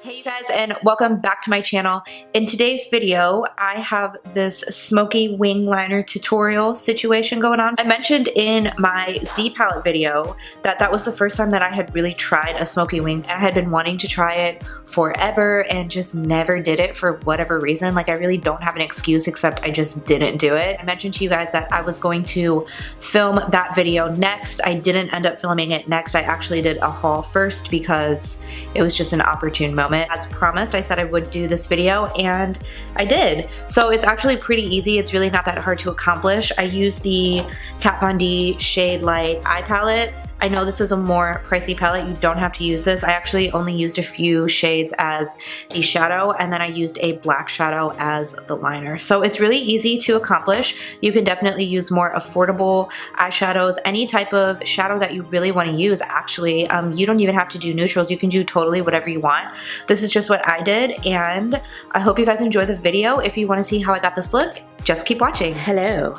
Hey you guys, and welcome back to my channel. In today's video, I have this smoky wing liner tutorial situation going on. I mentioned in my Z palette video that that was the first time that I had really tried a smoky wing. I had been wanting to try it forever and just never did it for whatever reason. Like, I really don't have an excuse except I just didn't do it. I mentioned to you guys that I was going to film that video next. I didn't end up filming it next. I actually did a haul first because it was just an opportune moment. As promised, I said I would do this video and I did. So it's actually pretty easy. It's really not that hard to accomplish. I use the Kat Von D Shade Light Eye Palette. I know this is a more pricey palette. You don't have to use this. I actually only used a few shades as the shadow, and then I used a black shadow as the liner. So it's really easy to accomplish. You can definitely use more affordable eyeshadows, any type of shadow that you really want to use actually. You don't even have to do neutrals. You can do totally whatever you want. This is just what I did, and I hope you guys enjoy the video. If you want to see how I got this look, just keep watching. Hello.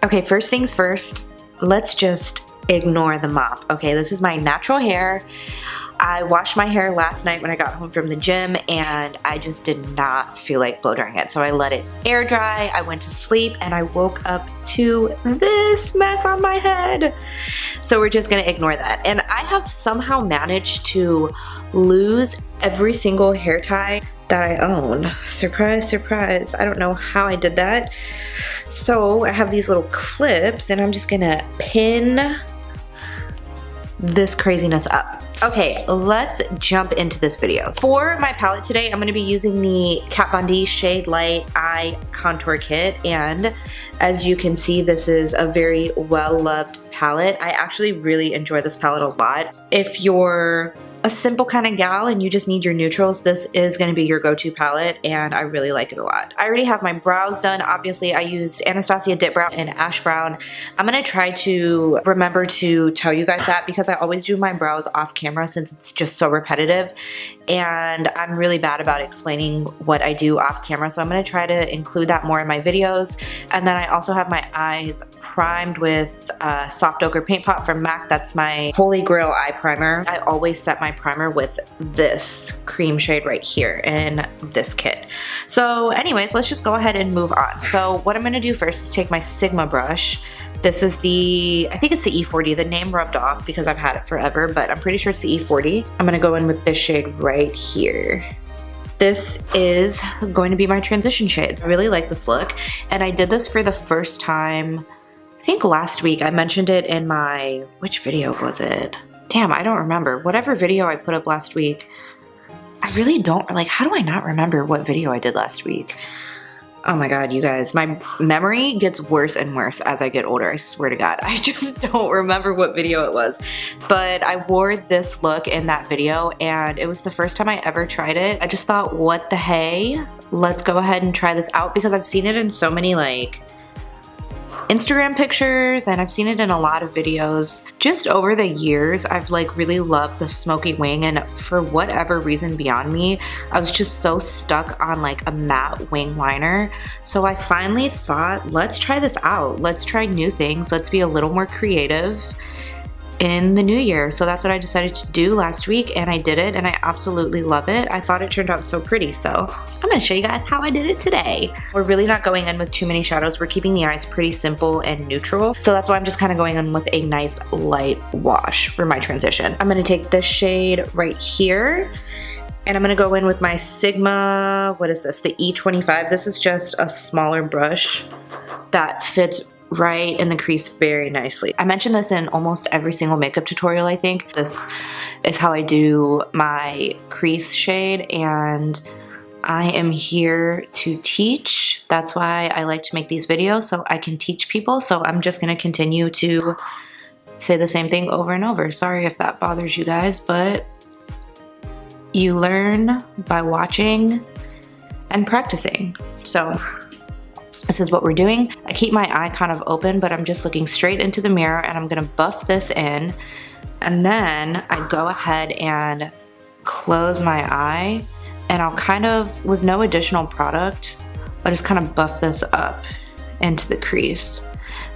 Okay, first things first, let's just ignore the mop. Okay, this is my natural hair. I washed my hair last night when I got home from the gym and I just did not feel like blow drying it. So I let it air dry, I went to sleep, and I woke up to this mess on my head. So we're just gonna ignore that. And I have somehow managed to lose every single hair tie that I own. Surprise, surprise. I don't know how I did that. So I have these little clips and I'm just gonna pin this craziness up. Okay, let's jump into this video. For my palette today, I'm gonna be using the Kat Von D Shade Light Eye Contour Kit, and as you can see, this is a very well-loved palette. I actually really enjoy this palette a lot. If you're a simple kind of gal and you just need your neutrals, this is going to be your go-to palette, and I really like it a lot. I already have my brows done. Obviously, I used Anastasia Dip Brow and Ash Brown. I'm going to try to remember to tell you guys that because I always do my brows off camera since it's just so repetitive, and I'm really bad about explaining what I do off camera, so I'm going to try to include that more in my videos. And then I also have my eyes primed with Soft Ochre Paint Pot from MAC. That's my holy grail eye primer. I always set my primer with this cream shade right here in this kit. So anyways, let's just go ahead and move on. So what I'm gonna do first is take my Sigma brush. This is the, I think it's the E40. The name rubbed off because I've had it forever, but I'm pretty sure it's the E40. I'm gonna go in with this shade right here. This is going to be my transition shades. I really like this look, and I did this for the first time, I think last week. I mentioned it in my, which video was it? Damn, I don't remember. Whatever video I put up last week, I really don't, like, how do I not remember what video I did last week? Oh my god, you guys, my memory gets worse and worse as I get older, I swear to god. I just don't remember what video it was. But I wore this look in that video, and it was the first time I ever tried it. I just thought, what the hey? Let's go ahead and try this out, because I've seen it in so many, like, Instagram pictures, and I've seen it in a lot of videos. Just over the years, I've like really loved the smoky wing, and for whatever reason beyond me, I was just so stuck on like a matte wing liner. So I finally thought, let's try this out. Let's try new things. Let's be a little more creative in the new year. So that's what I decided to do last week, and I did it, and I absolutely love it. I thought it turned out so pretty, so I'm gonna show you guys how I did it today. We're really not going in with too many shadows. We're keeping the eyes pretty simple and neutral, so that's why I'm just kind of going in with a nice light wash for my transition. I'm gonna take this shade right here, and I'm gonna go in with my Sigma, what is this, the E25. This is just a smaller brush that fits right in the crease very nicely. I mentioned this in almost every single makeup tutorial, I think. This is how I do my crease shade, and I am here to teach. That's why I like to make these videos, so I can teach people. So I'm just gonna continue to say the same thing over and over. Sorry if that bothers you guys, but you learn by watching and practicing. So this is what we're doing. I keep my eye kind of open, but I'm just looking straight into the mirror, and I'm gonna buff this in, and then I go ahead and close my eye, and I'll kind of, with no additional product, I'll just kind of buff this up into the crease.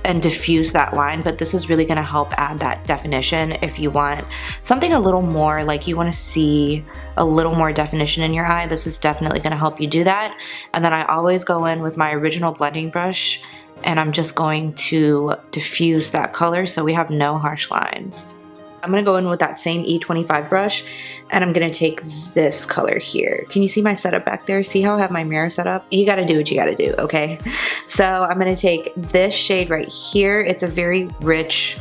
and diffuse that line, but this is really going to help add that definition. If you want something a little more, like you want to see a little more definition in your eye, this is definitely going to help you do that. And then I always go in with my original blending brush, and I'm just going to diffuse that color so we have no harsh lines. I'm going to go in with that same E25 brush, and I'm going to take this color here. Can you see my setup back there? See how I have my mirror set up? You got to do what you got to do, okay? So I'm going to take this shade right here. It's a very rich,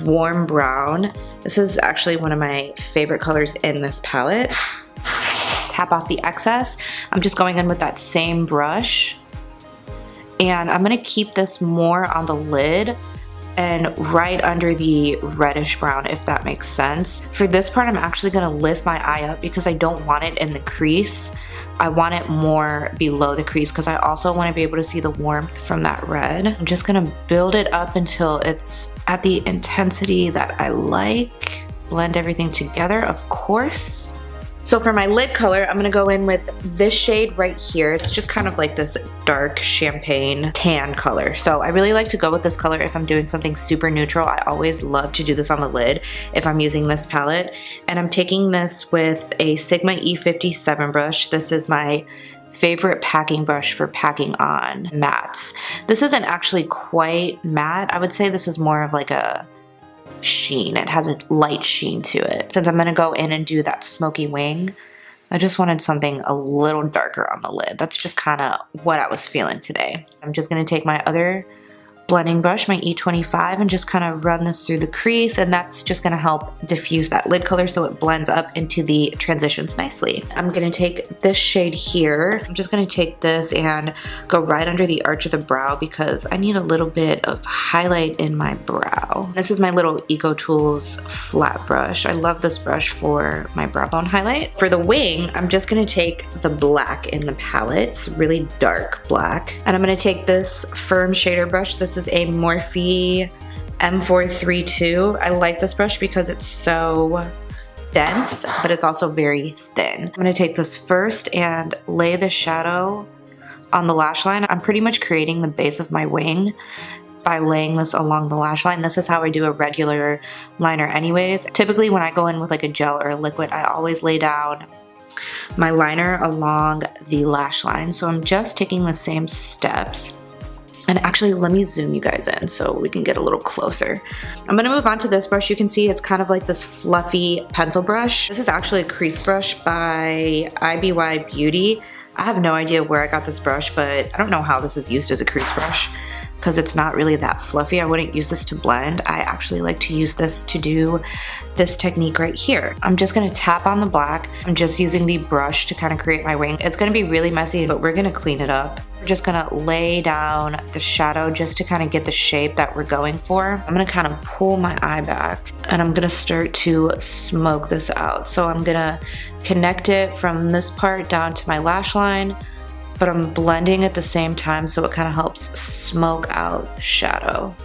warm brown. This is actually one of my favorite colors in this palette. Tap off the excess. I'm just going in with that same brush, and I'm going to keep this more on the lid and right under the reddish brown, if that makes sense. For this part, I'm actually gonna lift my eye up because I don't want it in the crease. I want it more below the crease because I also want to be able to see the warmth from that red. I'm just gonna build it up until it's at the intensity that I like. Blend everything together, of course. So for my lid color, I'm gonna go in with this shade right here. It's just kind of like this dark champagne tan color. So I really like to go with this color if I'm doing something super neutral. I always love to do this on the lid if I'm using this palette. And I'm taking this with a Sigma E57 brush. This is my favorite packing brush for packing on mattes. This isn't actually quite matte. I would say this is more of like a sheen. It has a light sheen to it. Since I'm going to go in and do that smoky wing, I just wanted something a little darker on the lid. That's just kind of what I was feeling today. I'm just going to take my other blending brush, my E25, and just kind of run this through the crease, and that's just going to help diffuse that lid color so it blends up into the transitions nicely. I'm going to take this shade here. I'm just going to take this and go right under the arch of the brow because I need a little bit of highlight in my brow. This is my little Eco Tools flat brush. I love this brush for my brow bone highlight. For the wing, I'm just going to take the black in the palette. It's really dark black. And I'm going to take this firm shader brush. This is a Morphe M432. I like this brush because it's so dense, but it's also very thin. I'm gonna take this first and lay the shadow on the lash line. I'm pretty much creating the base of my wing by laying this along the lash line. This is how I do a regular liner anyways. Typically when I go in with like a gel or a liquid, I always lay down my liner along the lash line. So I'm just taking the same steps. And actually, let me zoom you guys in so we can get a little closer. I'm gonna move on to this brush. You can see it's kind of like this fluffy pencil brush. This is actually a crease brush by IBY Beauty. I have no idea where I got this brush, but I don't know how this is used as a crease brush because it's not really that fluffy. I wouldn't use this to blend. I actually like to use this to do this technique right here. I'm just gonna tap on the black. I'm just using the brush to kind of create my wing. It's gonna be really messy, but we're gonna clean it up. We're just gonna lay down the shadow just to kind of get the shape that we're going for. I'm gonna kind of pull my eye back and I'm gonna start to smoke this out. So I'm gonna connect it from this part down to my lash line, but I'm blending at the same time so it kind of helps smoke out the shadow.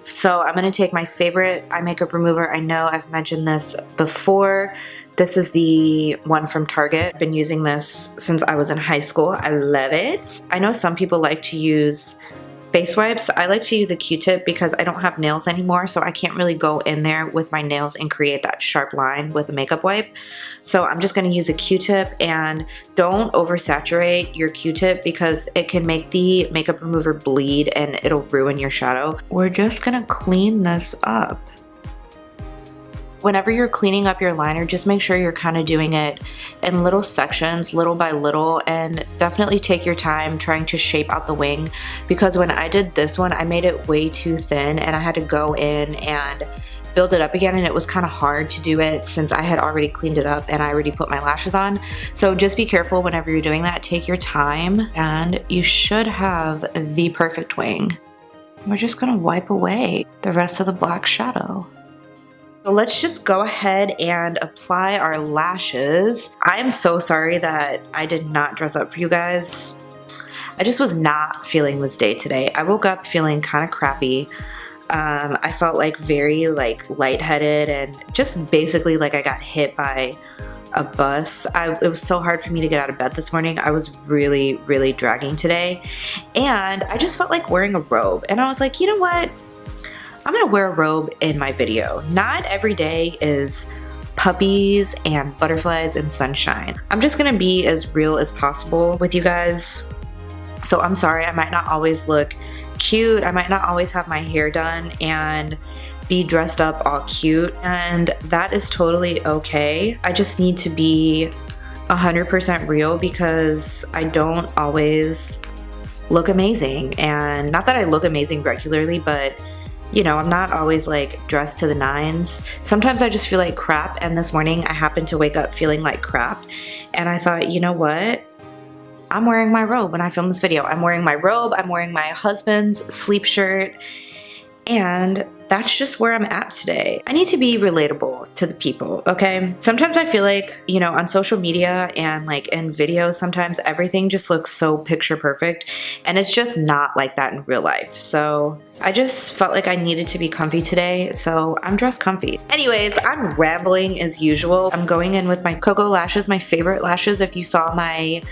So I'm gonna take my favorite eye makeup remover. I know I've mentioned this before. This is the one from Target. I've been using this since I was in high school. I love it. I know some people like to use face wipes. I like to use a Q-tip because I don't have nails anymore, so I can't really go in there with my nails and create that sharp line with a makeup wipe. So I'm just gonna use a Q-tip, and don't oversaturate your Q-tip because it can make the makeup remover bleed and it'll ruin your shadow. We're just gonna clean this up. Whenever you're cleaning up your liner, just make sure you're kind of doing it in little sections, little by little, and definitely take your time trying to shape out the wing, because when I did this one, I made it way too thin and I had to go in and build it up again, and it was kind of hard to do it since I had already cleaned it up and I already put my lashes on. So just be careful whenever you're doing that. Take your time and you should have the perfect wing. We're just gonna wipe away the rest of the black shadow. So let's just go ahead and apply our lashes. I am so sorry that I did not dress up for you guys. I just was not feeling this day today. I woke up feeling kind of crappy. I felt like very lightheaded and just basically like I got hit by a bus. It was so hard for me to get out of bed this morning. I was really, really dragging today. And I just felt like wearing a robe. And I was like, you know what? I'm gonna wear a robe in my video. Not every day is puppies and butterflies and sunshine. I'm just gonna be as real as possible with you guys. So I'm sorry, I might not always look cute. I might not always have my hair done and be dressed up all cute, and that is totally okay. I just need to be 100% real because I don't always look amazing. And not that I look amazing regularly, but you know, I'm not always like dressed to the nines. Sometimes I just feel like crap, and this morning I happened to wake up feeling like crap, and I thought, you know what? I'm wearing my robe when I film this video. I'm wearing my robe, I'm wearing my husband's sleep shirt, and that's just where I'm at today. I need to be relatable to the people, okay? Sometimes I feel like, you know, on social media and like in videos, sometimes everything just looks so picture perfect, and it's just not like that in real life. So I just felt like I needed to be comfy today, so I'm dressed comfy. Anyways, I'm rambling as usual. I'm going in with my Cocoa lashes, my favorite lashes. If you saw my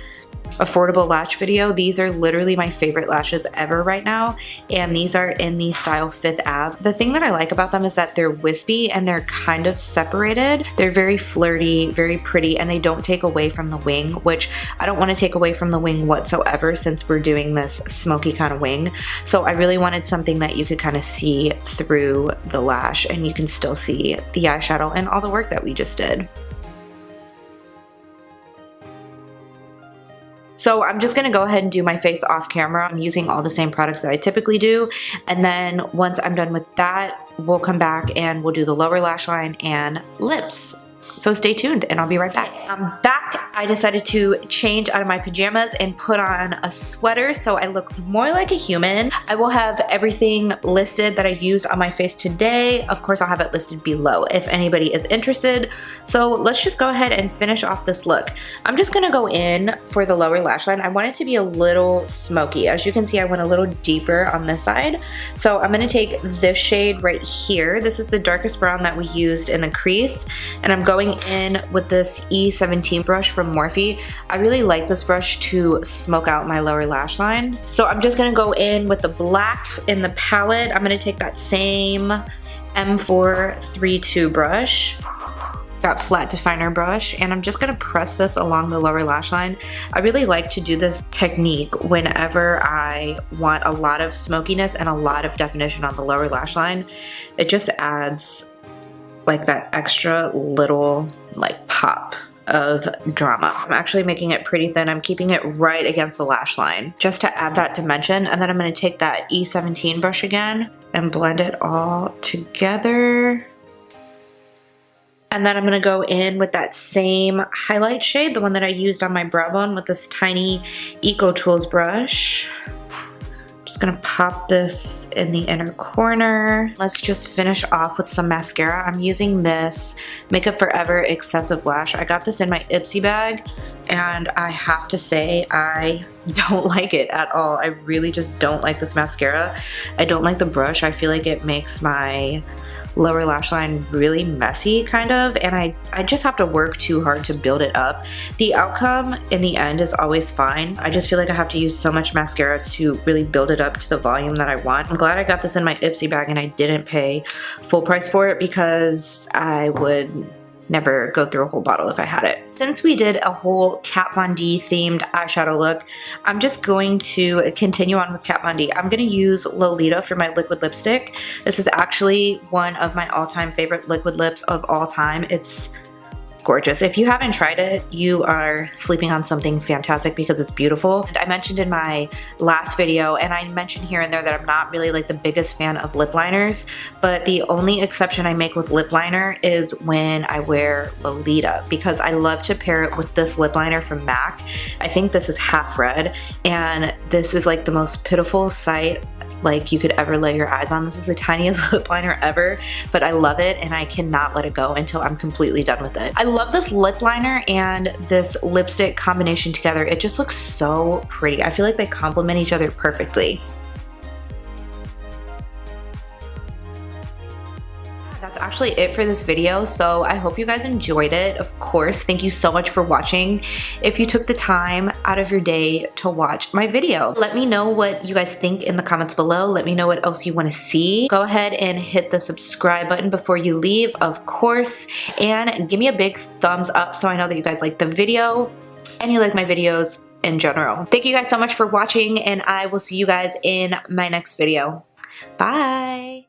affordable lash video, these are literally my favorite lashes ever right now, and these are in the style Fifth Ave. The thing that I like about them is that they're wispy and they're kind of separated. They're very flirty, very pretty, and they don't take away from the wing, which I don't want to take away from the wing whatsoever since we're doing this smoky kind of wing. So I really wanted something that you could kind of see through the lash and you can still see the eyeshadow and all the work that we just did. So I'm just gonna go ahead and do my face off camera. I'm using all the same products that I typically do. And then once I'm done with that, we'll come back and we'll do the lower lash line and lips. So stay tuned and I'll be right back. I'm back. I decided to change out of my pajamas and put on a sweater so I look more like a human. I will have everything listed that I used on my face today. Of course, I'll have it listed below if anybody is interested. So let's just go ahead and finish off this look. I'm just gonna go in for the lower lash line. I want it to be a little smoky. As you can see, I went a little deeper on this side. So I'm gonna take this shade right here. This is the darkest brown that we used in the crease, and I'm going in with this E17 brush from Morphe. I really like this brush to smoke out my lower lash line. So I'm just gonna go in with the black in the palette. I'm gonna take that same M432 brush, that flat definer brush, and I'm just gonna press this along the lower lash line. I really like to do this technique whenever I want a lot of smokiness and a lot of definition on the lower lash line. It just adds like that extra little like pop of drama. I'm actually making it pretty thin. I'm keeping it right against the lash line just to add that dimension. And then I'm going to take that E17 brush again and blend it all together. And then I'm going to go in with that same highlight shade, the one that I used on my brow bone, with this tiny Eco Tools brush. Just gonna pop this in the inner corner. Let's just finish off with some mascara. I'm using this Makeup Forever Excessive Lash. I got this in my Ipsy bag, and I have to say I don't like it at all. I really just don't like this mascara. I don't like the brush. I feel like it makes my lower lash line really messy kind of, and I just have to work too hard to build it up. The outcome in the end is always fine. I just feel like I have to use so much mascara to really build it up to the volume that I want. I'm glad I got this in my Ipsy bag and I didn't pay full price for it because I would never go through a whole bottle if I had it. Since we did a whole Kat Von D themed eyeshadow look, I'm just going to continue on with Kat Von D. I'm going to use Lolita for my liquid lipstick. This is actually one of my all-time favorite liquid lips of all time. It's gorgeous. If you haven't tried it, you are sleeping on something fantastic because it's beautiful. And I mentioned in my last video, and I mentioned here and there, that I'm not really like the biggest fan of lip liners, but the only exception I make with lip liner is when I wear Lolita, because I love to pair it with this lip liner from MAC. I think this is Half Red, and this is like the most pitiful sight like you could ever lay your eyes on. This is the tiniest lip liner ever, but I love it and I cannot let it go until I'm completely done with it. I love this lip liner and this lipstick combination together. It just looks so pretty. I feel like they complement each other perfectly. That's actually it for this video, so I hope you guys enjoyed it. Of course, thank you so much for watching. If you took the time out of your day to watch my video, let me know what you guys think in the comments below. Let me know what else you want to see. Go ahead and hit the subscribe button before you leave, of course, and give me a big thumbs up so I know that you guys like the video and you like my videos in general. Thank you guys so much for watching, and I will see you guys in my next video. Bye!